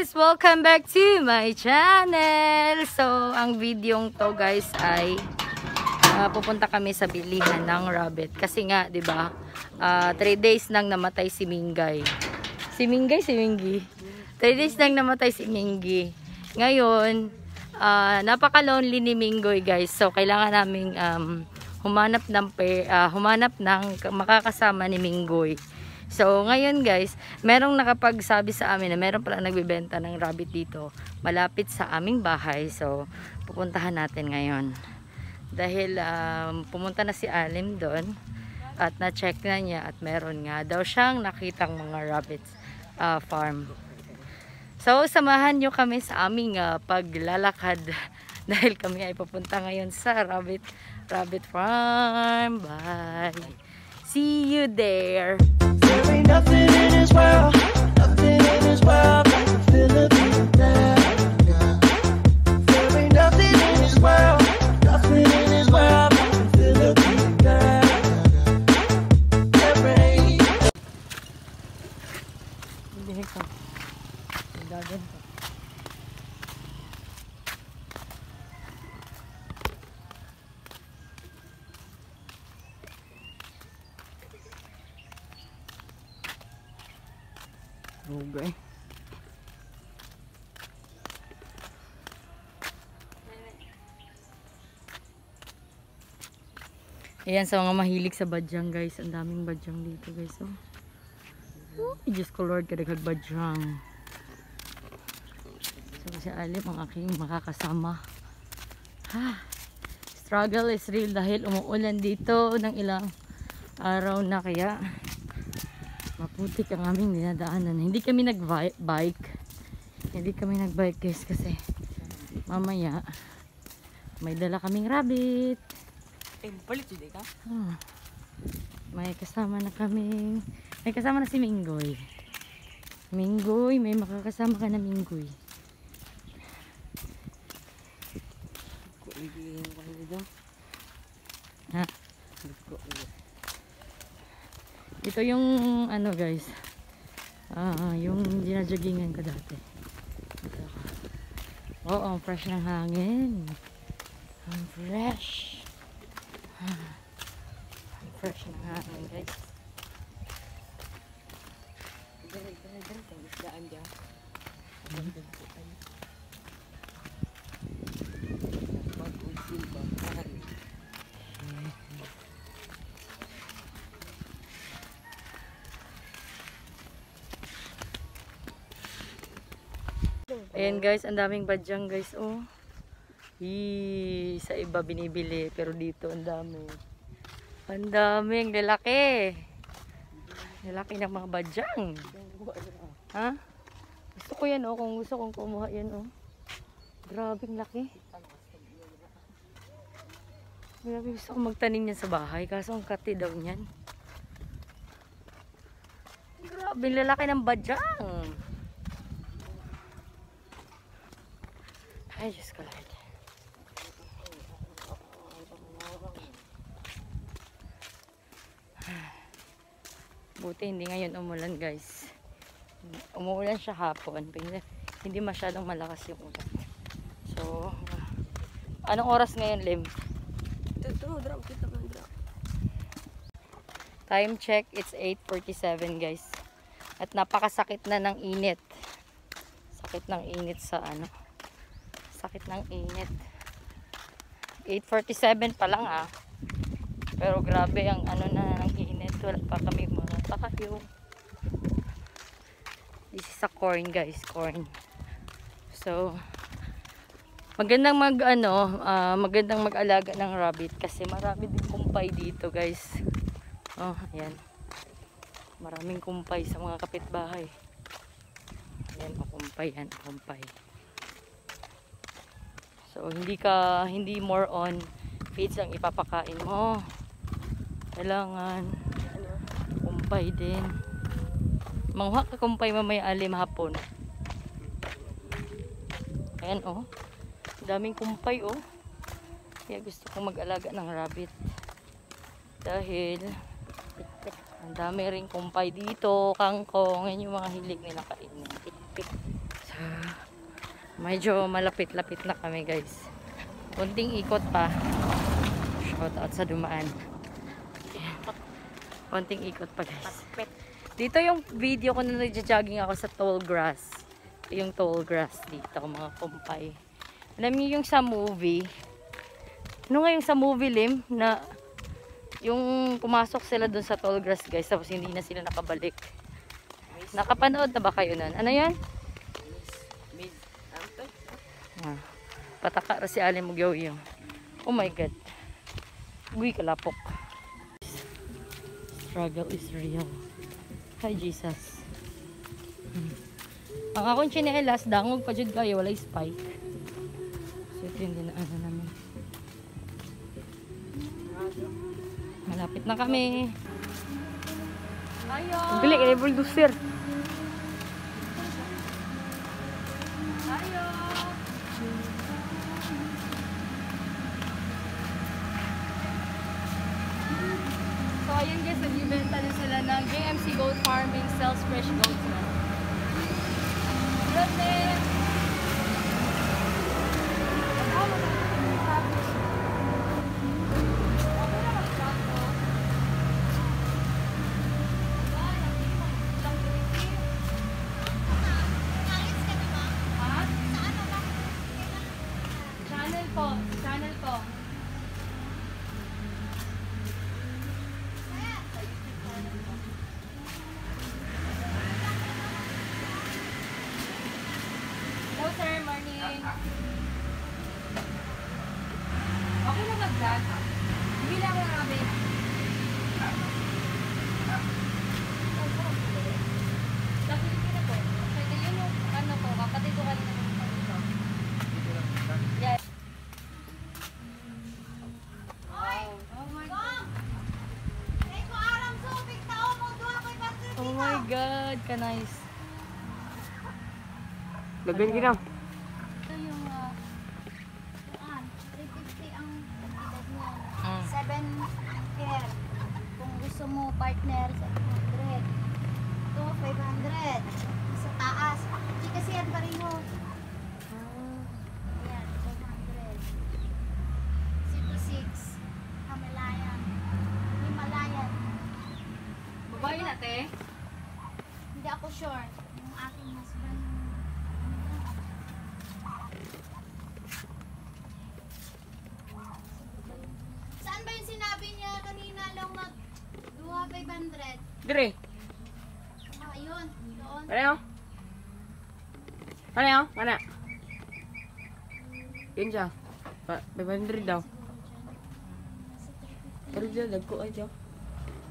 guys! Welcome back to my channel! So, ang videong to guys ay pupunta kami sa bilihan ng rabbit. Kasi nga, di ba 3 days nang namatay si Mingay. Si Mingy. 3 days nang namatay si Mingy. Ngayon, napaka-lonely ni Minggoy guys. So, kailangan naming humanap ng makakasama ni Minggoy. So, ngayon guys, merong nakapagsabi sa amin na meron pala nagbebenta ng rabbit dito, malapit sa aming bahay. So, pupuntahan natin ngayon. Dahil pumunta na si Alim doon at na-check na niya at meron nga daw siyang nakitang mga rabbits farm. So, samahan nyo kami sa aming paglalakad dahil kami ay pupunta ngayon sa rabbit farm. Bye! See you there! There ain't nothing in this world like the Philippines. There ain't nothing in this world like the Philippines. There ain't. Hindi ka. Dagan ka. Okay. Ayan, sa mga mahilig sa badyang guys. Ang daming badyang dito guys. Oh, Diyos ko Lord, kadagag badyang. So si Alim ang aking makakasama. Struggle is real dahil umuulan dito ng ilang araw na, kaya maputik ang aming dinadaanan. Hindi kami nag-bike guys kasi mamaya may dala kaming rabbit. May kasama na si Minggoy. May makakasama ka na Minggoy. Ha? Ito yung ano guys, yung ginajoggingan ko dati. Ito. Oo, ang fresh ng hangin. Ang fresh ng hangin guys. Ayan guys, ang daming badyang guys. Oh. Sa iba binibili, pero dito ang dami. Ang daming lalaki. Lalaki ng mga badyang. Ha? Gusto ko yan oh, kung gusto kong kumuha yan oh. Grabing laki. Grabe, gusto kong magtanim yan sa bahay, kaso ang kati daw niyan. Grabing lalaki ng badyang. Ay, Diyos ko Lord. Buti hindi ngayon umulan guys. Umuulan siya hapon. Hindi masyadong malakas yung ulan. So, anong oras ngayon, Lim? Time check, it's 8:47 guys. At napakasakit na ng init. Sakit ng init sa ano. Sakit ng init. 8:47 pa lang pero grabe ang ano na ng init. Wala pa kami mga pakayo. This is a corn guys, corn. So magandang magandang mag-alaga ng rabbit kasi marami din kumpay dito guys. Oh, ayan. Maraming kumpay sa mga kapitbahay. Ayan, kumpay yan, kumpay. So, hindi more on feeds ang ipapakain mo. Kailangan kumpay din. Mangha ka kumpay mamaya Alim hapon. Ayan oh. Daming kumpay oh. Kaya gusto kong mag-alaga ng rabbit. Dahil ang dami ring kumpay dito, kangkong, yan yung mga hilig nila kainin. So, Medyo malapit-lapit na kami guys. Kunting ikot pa. Shout out sa dumaan. Kunting ikot pa guys. Dito yung video ko na nagja-jogging ako sa tall grass. Yung tall grass dito mga kumpay. Alam niyo yung sa movie. Ano nga yung sa movie Lim na yung pumasok sila dun sa tall grass guys tapos hindi na sila nakabalik. Nakapanood na ba kayo nun? Ano yan? Ah, pataka si Alim Mugyaw yung. Oh my god. Uy, kalapok. Struggle is real. Hi, Jesus. Ang akong chinelas, dangog pa dyan kayo, walay spike. So, ito yung dinaanan namin. Malapit na kami. Ayo! Bili, kaya bulldozer. Ayo! So, ayun guys, nagbibenta din sila ng JMC Goat Farming sells fresh goats na. Good day! Channel po, channel po. Hello sir, morning. Okay na mag-vlog? Hindi lang ako nabi. Kapit ko na po. Pwede yun yung ano po, kapatid ko kanina po. Yes. Oh my god, ka nice. Lagan ginaw. Ito yung 350 ang edad niya. Mm. 7 care. Kung gusto mo partner, 700. Ito, 500. Sa taas. Hindi kasi yan pareho. Ayan, 500. Ito 6. Himalayan. Himalayan. Babae na, te. Hindi ako sure. Yung aking husband. Saan ba yung sinabi niya kanina lang mag 500? Dire. Ah, yun. Doon. Pareho. Pareho. Mana? Yun siya. 500 daw. Pero dyan, dagko ay dyan.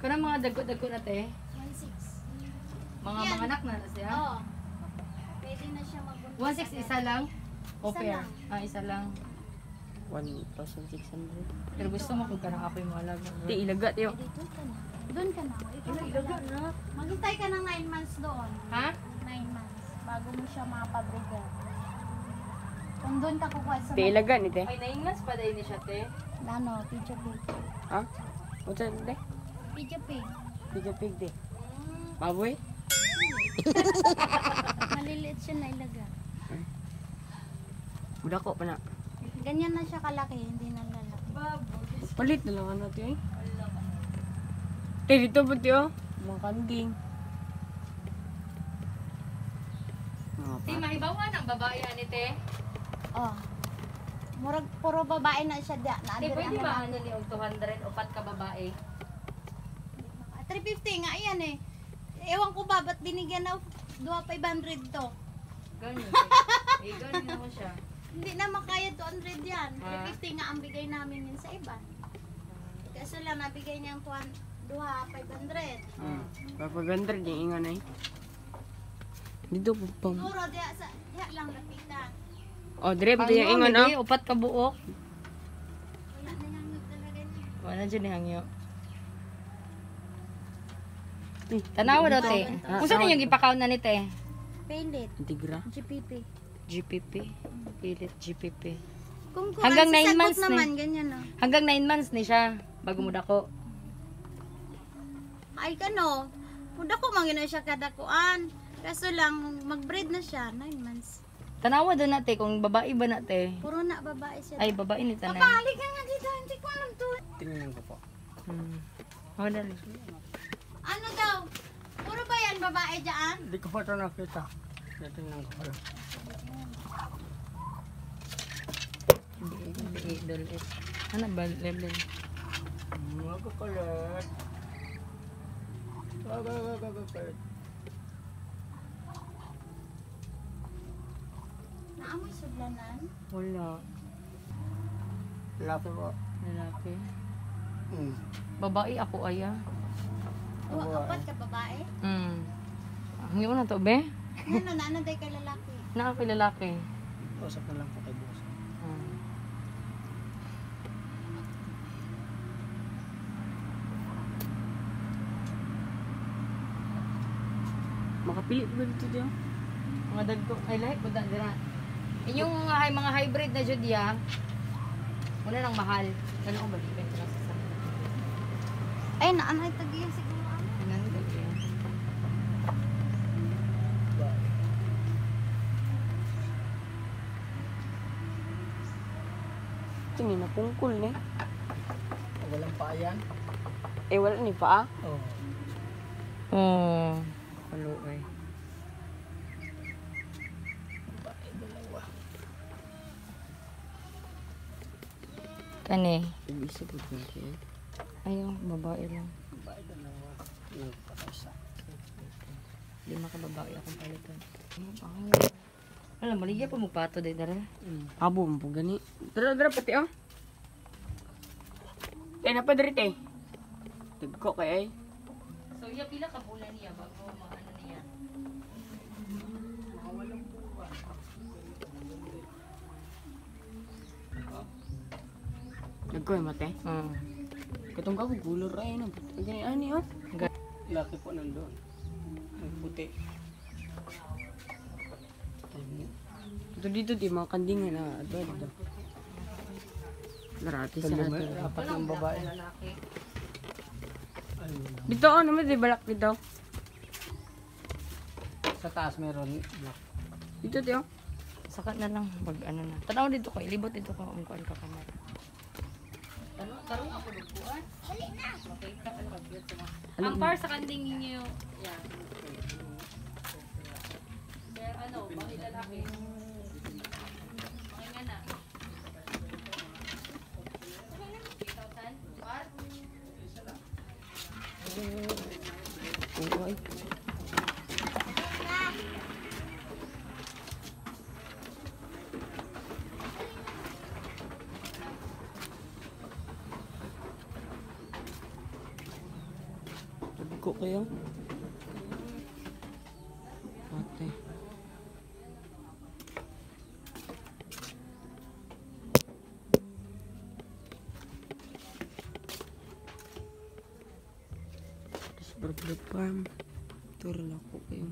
Kanang mga dago-dago na, te. 1.6. Mga Yan. mga anak na siya. Oo. Pwede na siya magbuntis. 1.6 isa lang? O Isa pair? lang. Ah, isa lang. 1,600. Pero gusto mo kung karang ako yung mga alaga. Di, ilaga tiyo. Dito ka na. Doon ka na. Ikaw na. Maghintay ka ng 9 months doon. Ha? 9 months. Bago mo siya makapabriga. Kung doon ka kukuha sa Di, ilaga ni te. Ay, 9 months pa dahil ni siya, te. Ano, Pidja Pig. Ha? What's that te? Pidja Pig. Pig pig te. Baboy? Maliliit siya na ilaga. Budak ko pa na. Ganyan na siya kalaki, hindi na lalaki. Palit na lang natin eh. Te, dito ba tiyo? Mga kanding. Te, mahibawan ang babae ni te. Oh. Murag puro babae na siya diya. Te, pwede ba ano ni og 200 upat ka babae? 350 nga yan eh. Ewan ko ba, ba't binigyan na 2,500 to? Ganun. Eh, ganun naman siya. Hindi na makaya 200 yan. Ah. 350 nga ang bigay namin yun sa iba. Kaso lang nabigay niyang 500. Papagandar yung ingan eh. Dito po pang. Siguro diya lang lapitan. Oh, dire ba yung ingan Pangyo, ah? upat ka buok. Wala na yung talaga niya. Wala dyan ni hangyo. Tanawa daw, te. Kung saan yung ipakaw na ni te? Pilit. Tigra. GPP. GPP. Pilit GPP. Kung Hanggang sa 9 sagot months na naman, ganyan no. Hanggang 9 months ni siya. Bago mo dako. Ay kano, muda ko man yun siya kadakuan. Kaso lang, mag-breed na siya, 9 months. Tanawa doon natin kung babae ba natin. Puro na babae siya. Ay, babae ni Tanay. Kapalik ka nga dito, hindi ko alam to. Tingnan ko po. Oh, dali. Ano daw? Puro ba yan babae dyan? Hindi ko pa ito nakita. Tingnan ko pala. Dali. Ano ba? Level. Magkakulit. Magkakulit. Naamoy sudlanan? Wala. Laki po. Lalaki. Hmm. Babae ako aya. O, apat ka babae? Ang yun na to, be? Ano, naano day kay lalaki? Nakaki lalaki. Usap na lang po kay boss. Makapili ba dito diyo? Mga dagko. Ay, lahat ko dira. Yung mga hybrid na judya, una nang mahal. Kano ko balikan ko lang sa sana. Ay, naanay tagiyan siguro. Ano dagko? Tingin na pungkol ni. Walang pa yan. Eh wala ni pa. Oh. Oh. Halo ay. Kani. Ibisa po ko siya. Ayun, babae lang. Babae dalawa. Nagpatasa. 5 ka babae akong palitan. Alam, maligya pa mo pato din dara. Abo mo po gani. Dara pati oh. Na pa diri tay. Tigko kay ay. So, iya pila ka bulan niya bago maano niya. Nagkoy mate. Katong ka gulor ay na. Gani ani oh. Laki po nandun. Ang puti. Dito di mga kandingan na adto dito. Narati sa ato. Apat ng babae. Lalaki. Dito oh naman di balak dito. Sa taas meron. Dito tiyo. Sakat na lang pag ano na. Tanaw dito ko, ilibot dito ko ang kuan ka kamera. Tarong ako duguan. Hali na. Okay, ka ano ka beauty mo. Ang par sa kanding niyo. Yan. Pero ano, bahay lalaki. Mga nga na. 3,000? Par? Oo ay. Tigko kayo. Ate. Burger Farm. Turo lang ko kayo.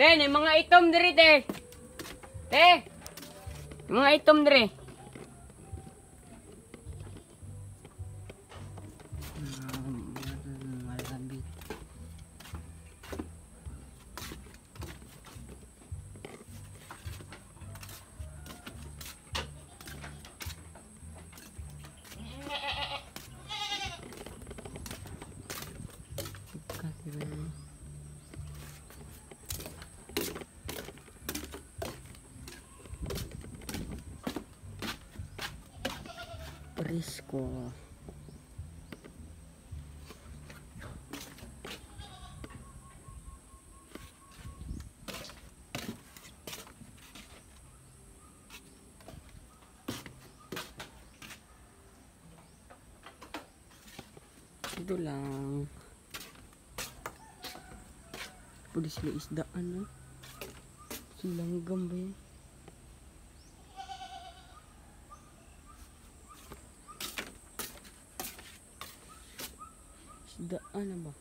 Te, may mga itom diri, te. Te, may mga itom diri. Malambit. Presko. Ito lang. Pwede sila isdaan, no? Langgam ba yan? Daan na ba?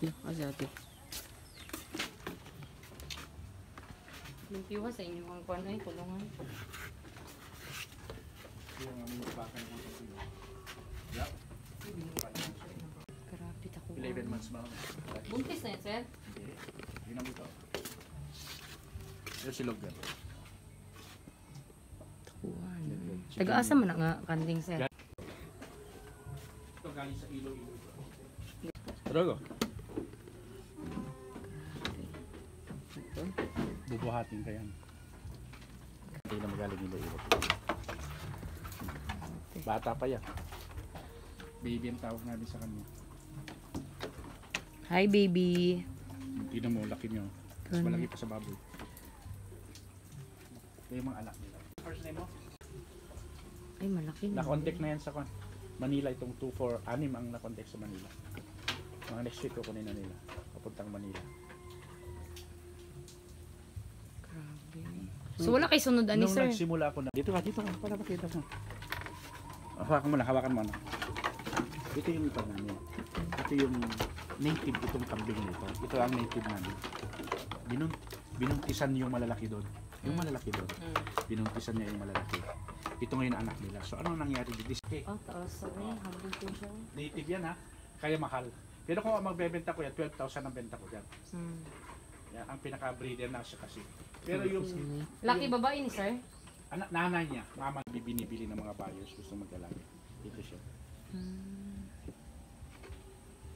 Kasi ate. Lumpiwa sa inyo ang kuwan ay kulungan. Karapit ako. 11 months ba? Buntis na yan, sir? Hindi. Yun ang ito. Yung silog yan. Takuan. Taga-asa mo na nga, kanding, sir. Ito galing sa ilo-ilo. Drogo. Bubuhatin ka yan. Hindi na magaling ilo-ilo. Bata pa yan. Baby ang tawag namin sa kanya. Hi, baby. Hindi na mo, laki niyo. Mas malaki pa sa baboy. Ito yung mga anak nila. First name mo? Ay, malaki na. Na-contact na yan sa Manila. Itong 2-4-6 ang na-contact sa Manila. Mga next week ko kunin na nila. Papuntang Manila. Grabe. So, wala kay sunod ani, Nung sir? nagsimula ako na, dito ka, para makita mo. Hawakan mo na. Ito yung iba namin. Ito yung native itong kambing nito. Ito ang native namin. Binuntisan yung malalaki doon. Yung malalaki doon. Binuntisan niya yung malalaki. Ito ngayon ang anak nila. So ano nangyari dito? Oh, taas. Sorry, habol ko siya. Native yan ha. Kaya mahal. Pero kung magbebenta ko yan, 12,000 ang benta ko yan. Yan, ang pinaka-breeder na siya kasi. Pero yung Laki babae ni sir? anak, nanay niya, mama, binibili ng mga buyers gusto mag-alaga. Dito siya.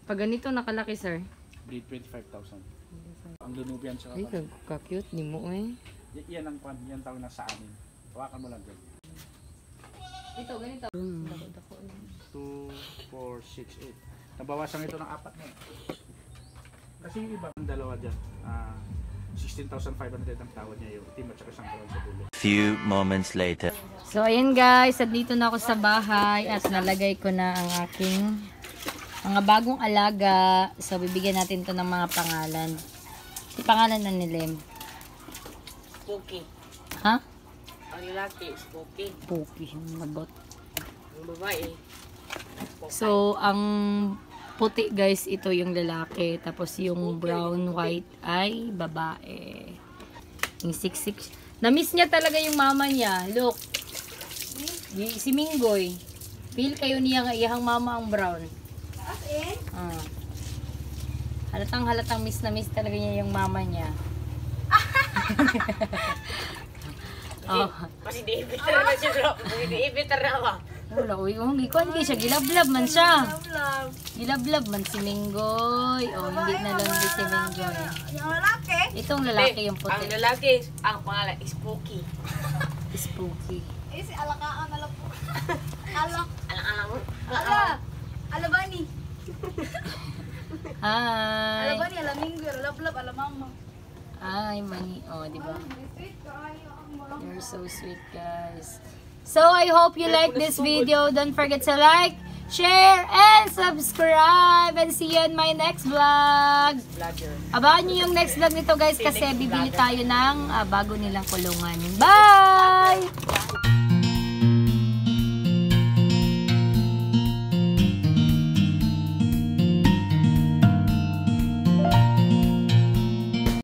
Pag ganito nakalaki, sir? Breed 25,000. Ang Lunubian sa Ay, ka-cute ni mo eh. Yan ang kwan, yan tawag na sa amin. Hawakan mo lang dyan. Ito, ganito. Dako-dako. 2, 4, 6, 8. Nabawasan ito ng 4 na eh. Kasi yung iba, ang dalawa dyan, 16,500 ang tawad niya yung team at saka isang kawan sa dulo. Few moments later. So, ayan guys, at dito na ako sa bahay at nalagay ko na ang aking mga bagong alaga. So, bibigyan natin to ng mga pangalan. Si pangalan na ni Lem. Spooky. Ha? Ang lalaki, spooky. Puki, mabot. Ang babae, So, ang puti guys, ito yung lalaki. Tapos yung brown, white ay babae. Yung 6'6". Na-miss niya talaga yung mama niya. Look. Si Minggoy. Feel kayo niya nga iyang mama ang brown. Halatang miss na miss talaga niya yung mama niya. Oh. Kasi di-ibitar na siya, bro. Di-ibitar na ba? Wala, uy, ikuan kayo siya. Gilablab man siya. Gilablab man si Minggoy. Oh, hindi na lang din si Minggoy. Yung lalaki. Itong lalaki yung Ang puti. lalaki, ang pangalan, Spooky. Spooky. Eh, si alakaan na lang po. Alak. Alang-alang mo. Ala. Alabani. Hi. Alabani, alaminggo, alablab, alamama. Ay, mani. Oh, di ba? Sweet kayo ang mga. You're so sweet, guys. So, I hope you like this video. Don't forget to like, share, and subscribe. And see you in my next vlog. Vlogger. Abangan nyo yung next vlog nito, guys, kasi bibili tayo ng bago nilang kulungan. Bye!